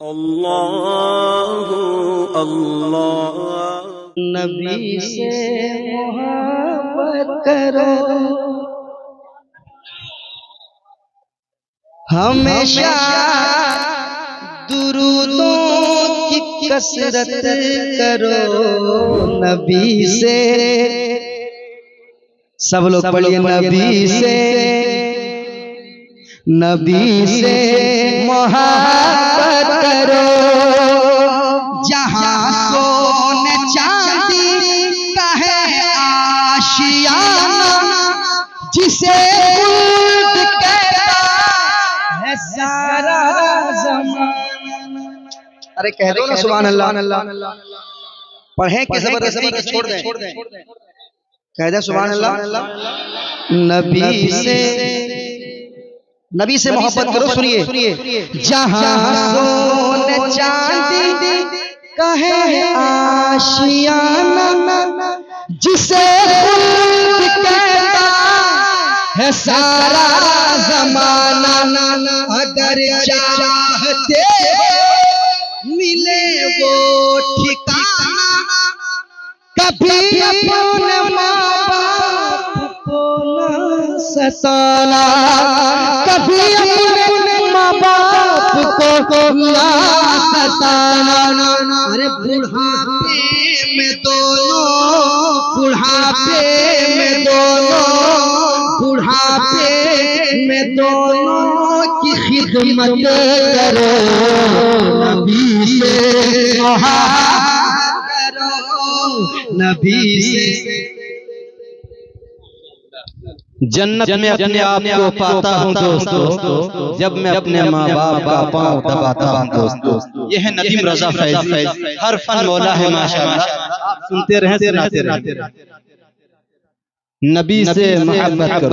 अल्लाह अल्लाह। नबी से मोहब्बत करो, हमेशा दुरूदों की कसरत करो। नबी से सब लोग पढ़िए, नबी से मोहब्बत करो। जहाँ सोने चांदी का है आशियाना, जिसे उल्ट कहता है सारा ज़माना। अरे कह दो ना सुभान अल्लाह। पढ़ें कि ज़बरदस्ती छोड़ दें? कह दे सुभान अल्लाह। नबी से मोहब्बत करो। सुनिए, जहाँ सोने चांदी का है आशियाना, जिसे उल्ट कहता है सारा ज़माना। अगर चाहते मिले वो ठिकाना, कभी अपने माँ बाप को न सताना, कभी अपने माँ बाप को न सताना। अरे बुढ़ापे में दोनों, बुढ़ापे में दोनों की खिदमत करो। नबी से मोहब्बत करो, नबी से। जन्नत में अपने आप को पाता हूँ दोस्तों, जब मैं अपने माँ बाप का पाँव दबाता हूँ दोस्तों। ये है नदीम रजा फैज़ी, हर फन मौला है माशाअल्लाह। आप सुनते रहें, सुनाते रहें। नबी से मोहब्बत करो।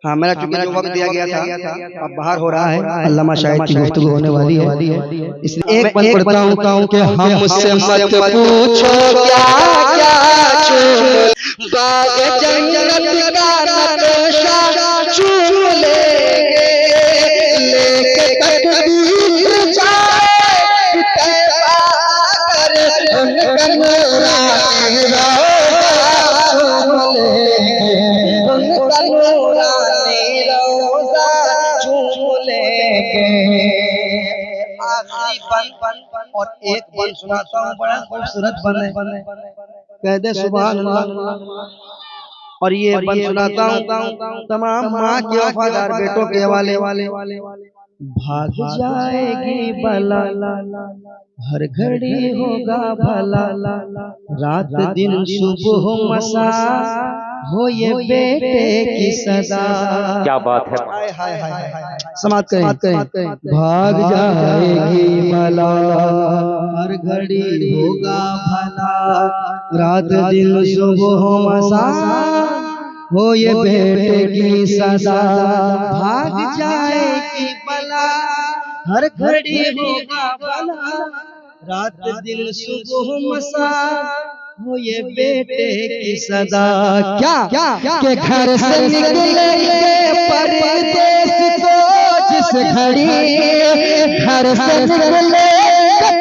हाँ, मेरा चूंकि जो वक्त दिया गया था अब बाहर हो रहा है, अल्लामा शाहिद की गुफ्तगू होने वाली है, इसलिए एक पद पढ़ता हूँ कि हमसे मत पूछो क्या क्या चूम बाग जन्नत का नक्शा चूम लेंगे, लेके तकदीर जाए तैबा कर उनका नूरानी रोज़ा चूम लेंगे, उनका नूरानी रोज़ा चूम लेंगे। आखिरी बन और एक बन सुनाता हूँ, बड़ा खूबसूरत बन है, कह दे सुभान अल्लाह। और ये बन सुनाता हूँ तमाम माँ के वफादार बेटों के हवाले। भाग जाएगी बला, हर घड़ी होगा भला, रात दिन सुबह मसा हो ये बेटे की सदा। क्या बात है, समाप्त करें। भाग जाएगी भला, हर घड़ी होगा भला, रात दिन सुबह मसा हो ये बेटे की सदा। भाग जाएगी भला, हर घड़ी होगा भला, रात दिन सुबह मसा हो ये बेटे की सदा। क्या के घर से निकलेंगे परदेस को जिस घड़ी, घर से निकलेंगे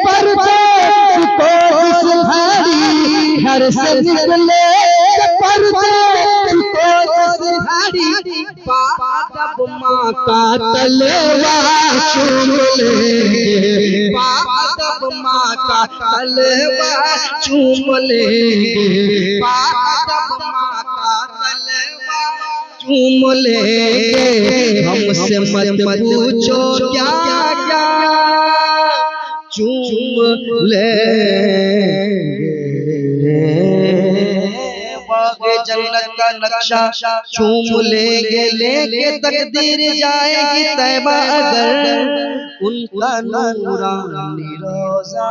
परदेस को जिस घड़ी, घर से निकलेंगे परदेस को जिस घड़ी, पादब माँ का तलवार चूम लेंगे, पादब माँ का तलवार चूम लेंगे, पादब माँ का तलवार चूम लेंगे। हमसे मत पूछो क्या क्या चूम लेंगे, जन्नत का नक्शा चूम लेंगे, लेके तकदीर जाएगी तैबा अगर उनका नूरानी रोज़ा।